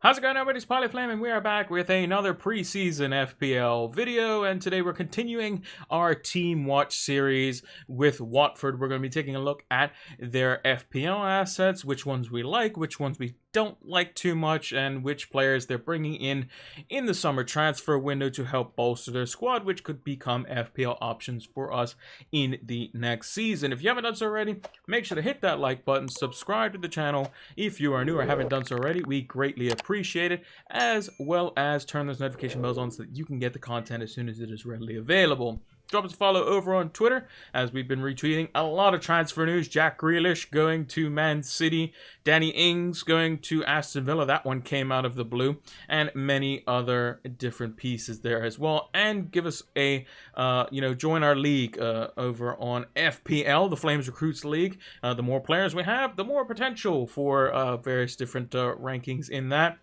How's it going, everybody? It's Polyflame, and we are back with another preseason FPL video. And today we're continuing our Team Watch series with Watford. We're going to be taking a look at their FPL assets, which ones we like, which ones we don't like too much, and which players they're bringing in the summer transfer window to help bolster their squad, which could become FPL options for us in the next season. If you haven't done so already, make sure to hit that like button, subscribe to the channel if you are new or haven't done so already. We greatly appreciate it, as well as turn those notification bells on so that you can get the content as soon as it is readily available. Drop us a follow over on Twitter, as we've been retweeting a lot of transfer news. Jack Grealish going to Man City, Danny Ings going to Aston Villa, that one came out of the blue, and many other different pieces there as well. And give us a, join our league over on FPL, the Flames Recruits League. The more players we have, the more potential for various different rankings in that.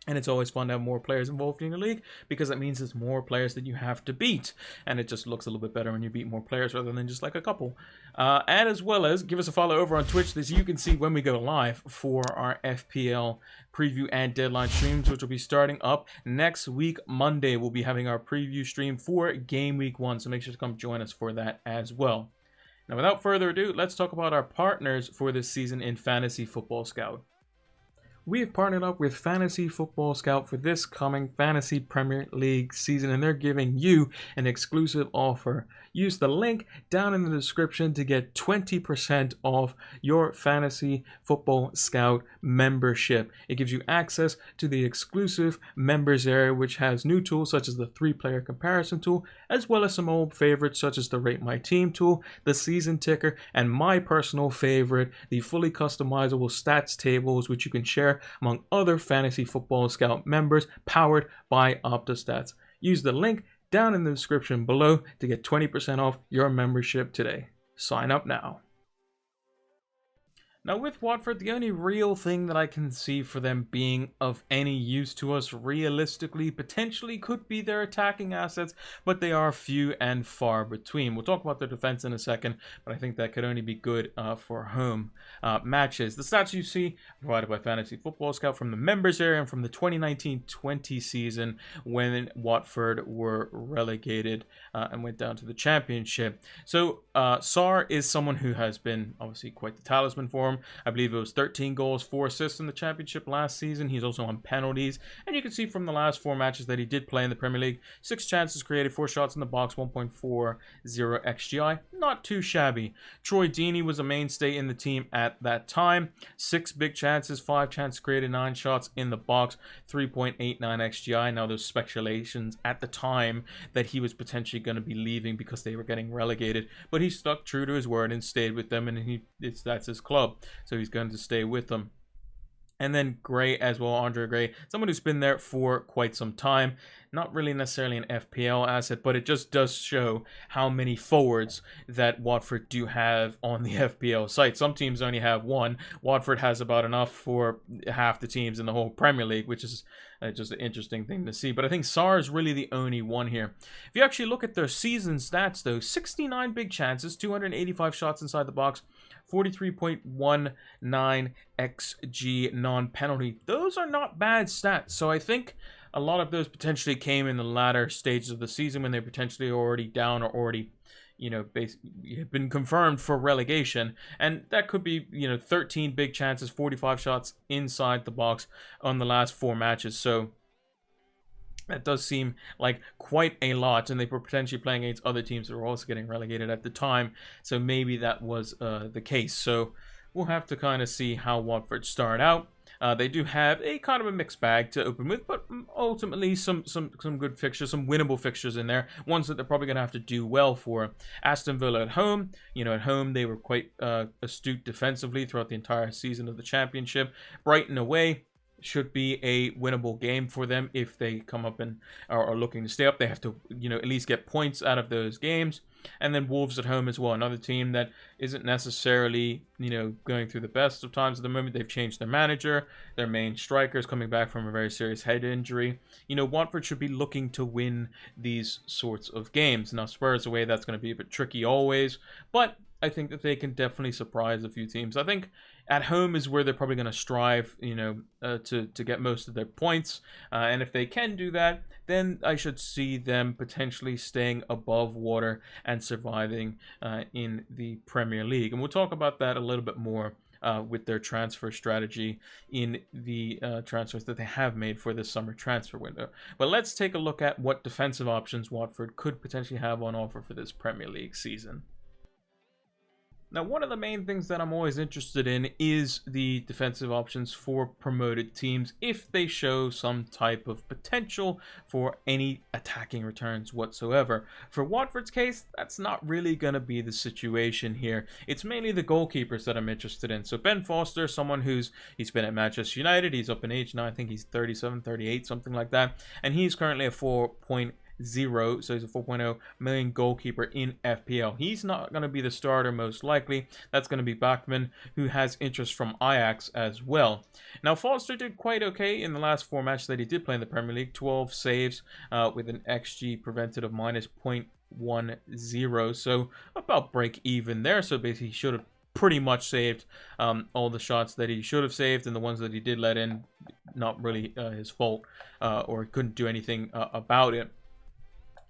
And it's always fun to have more players involved in your league, because that means there's more players that you have to beat. And it just looks a little bit better when you beat more players rather than just like a couple. And as well as give us a follow over on Twitch, so you can see when we go live for our FPL preview and deadline streams, which will be starting up next week. Monday, we'll be having our preview stream for Game Week 1. So make sure to come join us for that as well. Now, without further ado, let's talk about our partners for this season in Fantasy Football Scout. We have partnered up with Fantasy Football Scout for this coming Fantasy Premier League season, and they're giving you an exclusive offer. Use the link down in the description to get 20% off your Fantasy Football Scout membership. It gives you access to the exclusive members area, which has new tools such as the 3-player comparison tool, as well as some old favorites such as the Rate My Team tool, the Season Ticker, and my personal favorite, the fully customizable stats tables, which you can share among other Fantasy Football Scout members, powered by Opta Stats. Use the link down in the description below to get 20% off your membership today. Sign up now. Now, with Watford, the only real thing that I can see for them being of any use to us realistically potentially could be their attacking assets, but they are few and far between. We'll talk about their defense in a second, but I think that could only be good for home matches. The stats you see provided by Fantasy Football Scout from the members area and from the 2019-20 season, when Watford were relegated and went down to the Championship. So Sarr is someone who has been obviously quite the talisman for him. I believe it was 13 goals, 4 assists in the Championship last season. He's also on penalties, and you can see from the last 4 matches that he did play in the Premier League, 6 chances created, 4 shots in the box, 1.40 XGI. Not too shabby. Troy Deeney was a mainstay in the team at that time. 6 big chances, 5 chances created, 9 shots in the box, 3.89 XGI. Now, there's speculations at the time that he was potentially going to be leaving because they were getting relegated, but he stuck true to his word and stayed with them, and that's his club. So he's going to stay with them. And then Gray as well, Andre Gray, someone who's been there for quite some time. Not really necessarily an FPL asset, but it just does show how many forwards that Watford do have on the FPL site. Some teams only have 1. Watford has about enough for half the teams in the whole Premier League, which is just an interesting thing to see. But I think Sarr is really the only one here. If you actually look at their season stats, though, 69 big chances, 285 shots inside the box, 43.19 XG non-penalty. Those are not bad stats. So I think a lot of those potentially came in the latter stages of the season when they're potentially already down or already, been confirmed for relegation. And that could be, 13 big chances, 45 shots inside the box on the last 4 matches. So that does seem like quite a lot, and they were potentially playing against other teams that were also getting relegated at the time, so maybe that was the case. So we'll have to kind of see how Watford start out. They do have a kind of a mixed bag to open with, but ultimately some good fixtures, some winnable fixtures in there, ones that they're probably going to have to do well for. Aston Villa at home. At home they were quite astute defensively throughout the entire season of the Championship. Brighton away should be a winnable game for them if they come up and are looking to stay up. They have to, at least get points out of those games. And then Wolves at home as well, another team that isn't necessarily, going through the best of times at the moment. They've changed their manager, their main strikers coming back from a very serious head injury. Watford should be looking to win these sorts of games. Now, Spurs away, that's going to be a bit tricky always, but I think that they can definitely surprise a few teams. I think at home is where they're probably going to strive, to get most of their points. And if they can do that, then I should see them potentially staying above water and surviving in the Premier League. And we'll talk about that a little bit more with their transfer strategy in the transfers that they have made for this summer transfer window. But let's take a look at what defensive options Watford could potentially have on offer for this Premier League season. Now, one of the main things that I'm always interested in is the defensive options for promoted teams if they show some type of potential for any attacking returns whatsoever. For Watford's case, that's not really going to be the situation here. It's mainly the goalkeepers that I'm interested in. So Ben Foster, someone he's been at Manchester United, he's up in age now, I think he's 37, 38, something like that, and he's currently a 4.0, so he's a 4.0 million goalkeeper in FPL. He's not going to be the starter most likely. That's going to be Bachmann, who has interest from Ajax as well. Now, Foster did quite okay in the last 4 matches that he did play in the Premier League. 12 saves with an XG prevented of minus 0.10, so about break even there. So basically he should have pretty much saved all the shots that he should have saved, and the ones that he did let in, not really his fault, or he couldn't do anything about it.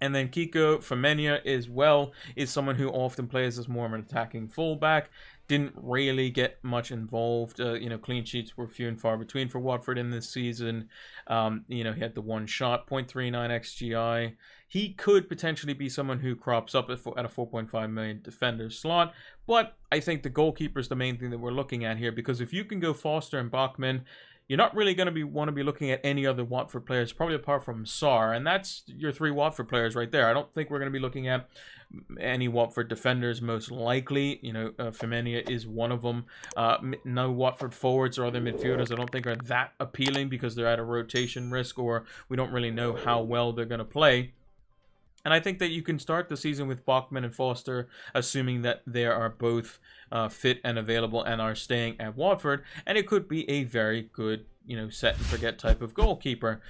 And then Kiko Femenia as well is someone who often plays as more of an attacking fullback. Didn't really get much involved. Clean sheets were few and far between for Watford in this season. He had the one shot, 0.39 XGI. He could potentially be someone who crops up at a 4.5 million defender slot. But I think the goalkeeper is the main thing that we're looking at here, because if you can go Foster and Bachmann, you're not really going to want to be looking at any other Watford players, probably apart from Sarr, and that's your 3 Watford players right there. I don't think we're going to be looking at any Watford defenders, most likely. Femenia is one of them. No Watford forwards or other midfielders I don't think are that appealing, because they're at a rotation risk, or we don't really know how well they're going to play. And I think that you can start the season with Bachmann and Foster, assuming that they are both fit and available and are staying at Watford. And it could be a very good, set and forget type of goalkeeper.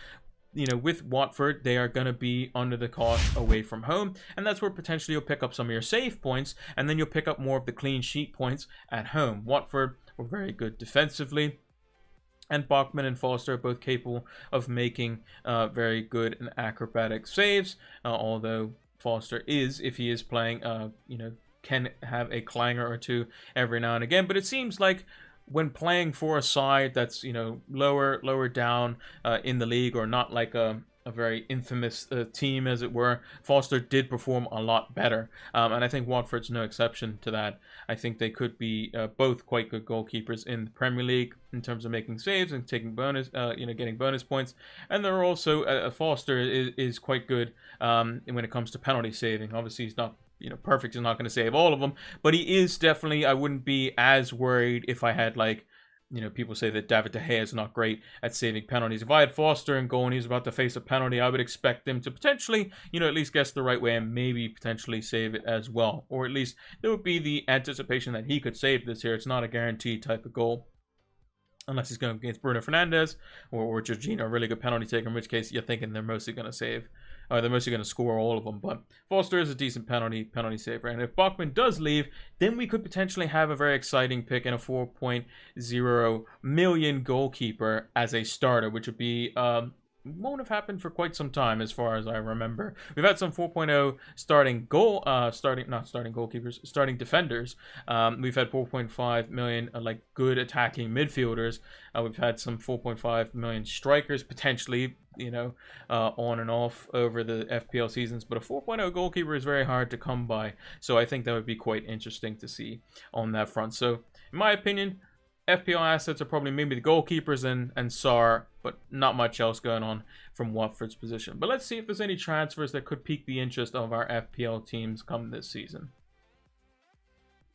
With Watford, they are going to be under the cost away from home. And that's where potentially you'll pick up some of your save points. And then you'll pick up more of the clean sheet points at home. Watford were very good defensively. And Bachmann and Foster are both capable of making very good and acrobatic saves. Although Foster if he is playing, can have a clanger or two every now and again. But it seems like when playing for a side that's, lower down in the league, or not like a very infamous team, as it were, Foster did perform a lot better. And I think Watford's no exception to that. I think they could be both quite good goalkeepers in the Premier League in terms of making saves and taking getting bonus points. And they're also, Foster is quite good when it comes to penalty saving. Obviously, he's not perfect. He's not going to save all of them, but he is definitely, I wouldn't be as worried if I had people say that David De Gea is not great at saving penalties. If I had Foster in goal and he's about to face a penalty, I would expect him to potentially, at least guess the right way and maybe potentially save it as well. Or at least there would be the anticipation that he could save this here. It's not a guaranteed type of goal, unless he's going against Bruno Fernandes or Jorginho, a really good penalty taker, in which case you're thinking they're mostly going to save. They're mostly going to score all of them, but Foster is a decent penalty saver. And if Bachmann does leave, then we could potentially have a very exciting pick in a 4.0 million goalkeeper as a starter, which would be won't have happened for quite some time, as far as I remember. We've had some 4.0 starting defenders. We've had 4.5 million good attacking midfielders. We've had some 4.5 million strikers potentially, on and off over the FPL seasons, but a 4.0 goalkeeper is very hard to come by. So I think that would be quite interesting to see on that front. So in my opinion, FPL assets are probably maybe the goalkeepers and Sarr, but not much else going on from Watford's position. But let's see if there's any transfers that could pique the interest of our FPL teams come this season.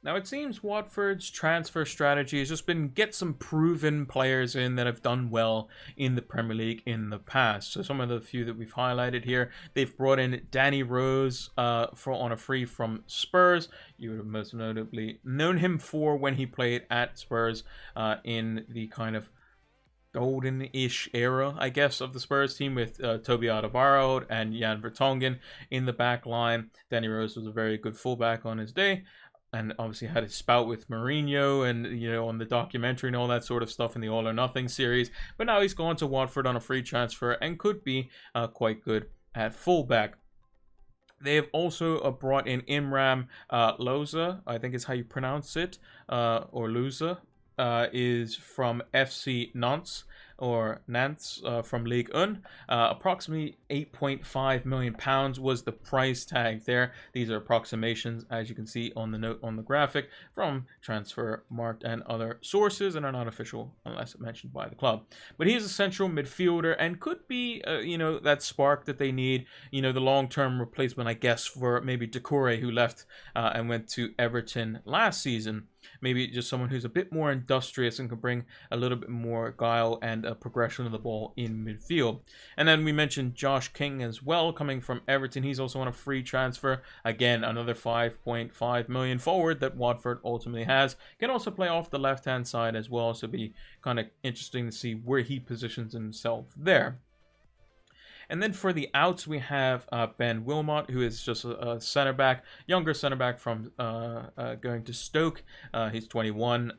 Now, it seems Watford's transfer strategy has just been get some proven players in that have done well in the Premier League in the past. So some of the few that we've highlighted here, they've brought in Danny Rose on a free from Spurs. You would have most notably known him for when he played at Spurs in the kind of golden-ish era, I guess, of the Spurs team with Toby Alderweireld and Jan Vertonghen in the back line. Danny Rose was a very good fullback on his day. and obviously had his spout with Mourinho and, you know, on the documentary and all that sort of stuff in the All or Nothing series. But now he's gone to Watford on a free transfer and could be quite good at fullback. They have also brought in Imran Loza, I think is how you pronounce it, or Luza, is from FC Nantes, or Nantes, from Ligue 1. Approximately £8.5 million was the price tag there. These are approximations, as you can see on the note on the graphic, from Transfermarkt and other sources, and are not official unless mentioned by the club. But he is a central midfielder and could be, you know, that spark that they need. You know, the long-term replacement, I guess, for maybe Doucouré, who left and went to Everton last season. Maybe just someone who's a bit more industrious and can bring a little bit more guile and progression of the ball in midfield. And then we mentioned Josh King as well, coming from Everton. He's also on a free transfer. Again, another 5.5 million forward that Watford ultimately has. Can also play off the left-hand side as well, so it'll be kind of interesting to see where he positions himself there. And then for the outs, we have Ben Wilmot, who is just a center back, younger center back from going to Stoke. He's 21.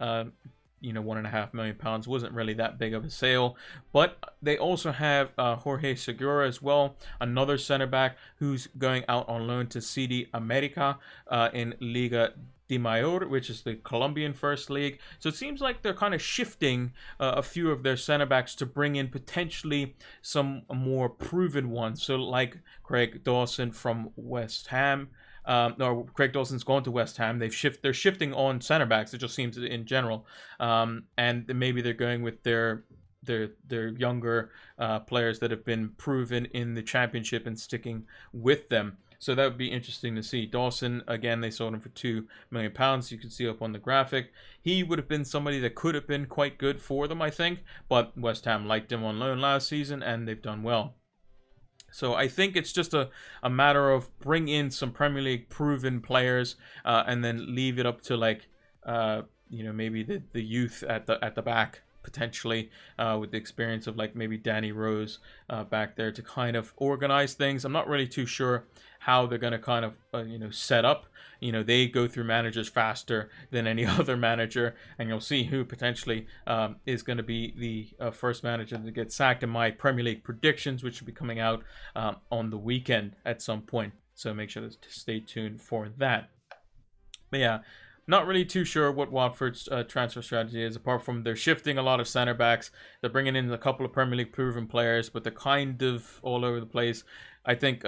You know, £1.5 million wasn't really that big of a sale. But they also have Jorge Segura as well, another center back who's going out on loan to CD America in Liga de Mayor, which is the Colombian First League. So it seems like they're kind of shifting a few of their center backs to bring in potentially some more proven ones. So like Craig Dawson from West Ham. No, Craig Dawson's gone to West Ham. They're shifting on center backs. It just seems in general, and maybe they're going with their younger players that have been proven in the Championship and sticking with them. So that would be interesting to see. Dawson, again, they sold him for £2 million. You can see up on the graphic. He would have been somebody that could have been quite good for them, I think. But West Ham liked him on loan last season, and they've done well. So I think it's just a matter of bring in some Premier League proven players and then leave it up to, like, you know, maybe the youth at the back, potentially, with the experience of, like, maybe Danny Rose back there to kind of organize things. I'm not really too sure how they're going to kind of, you know, set up. You know, they go through managers faster than any other manager, and you'll see who potentially is going to be the first manager to get sacked in my Premier League predictions, which will be coming out on the weekend at some point. So make sure to stay tuned for that. But yeah, not really too sure what Watford's transfer strategy is, apart from they're shifting a lot of center backs. They're bringing in a couple of Premier League proven players, but they're kind of all over the place. I think,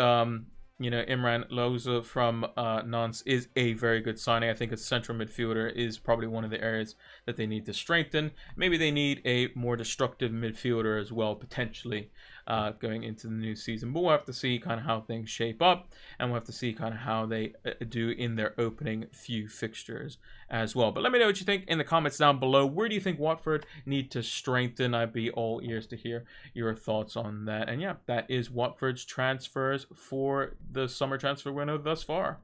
you know, Imran Loza from Nantes is a very good signing. I think a central midfielder is probably one of the areas that they need to strengthen. Maybe they need a more destructive midfielder as well, potentially, going into the new season. But we'll have to see kind of how things shape up, and we'll have to see kind of how they do in their opening few fixtures as well. But let me know what you think in the comments down below. Where do you think Watford need to strengthen? I'd be all ears to hear your thoughts on that. And yeah, that is Watford's transfers for the summer transfer window thus far.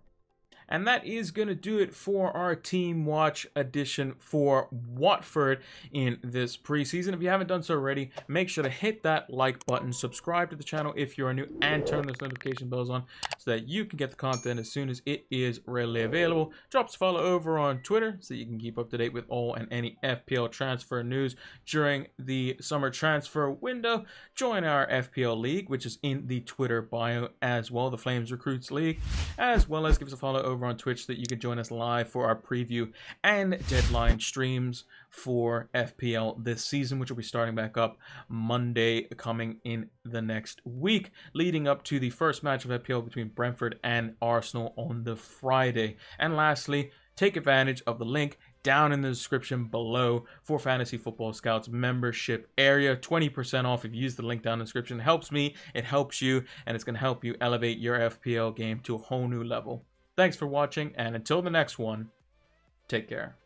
And that is going to do it for our Team Watch edition for Watford in this preseason. If you haven't done so already, make sure to hit that like button, subscribe to the channel if you are new, and turn those notification bells on so that you can get the content as soon as it is readily available. Drop us a follow over on Twitter so you can keep up to date with all and any FPL transfer news during the summer transfer window. Join our FPL League, which is in the Twitter bio as well, the Flames Recruits League, as well as give us a follow over on Twitch so that you can join us live for our preview and deadline streams for FPL this season, which will be starting back up Monday coming in the next week, leading up to the first match of FPL between Brentford and Arsenal on the Friday. And lastly, take advantage of the link down in the description below for Fantasy Football Scouts membership area. 20% off if you use the link down in the description. It helps me, it helps you, and it's going to help you elevate your FPL game to a whole new level. Thanks for watching, and until the next one, take care.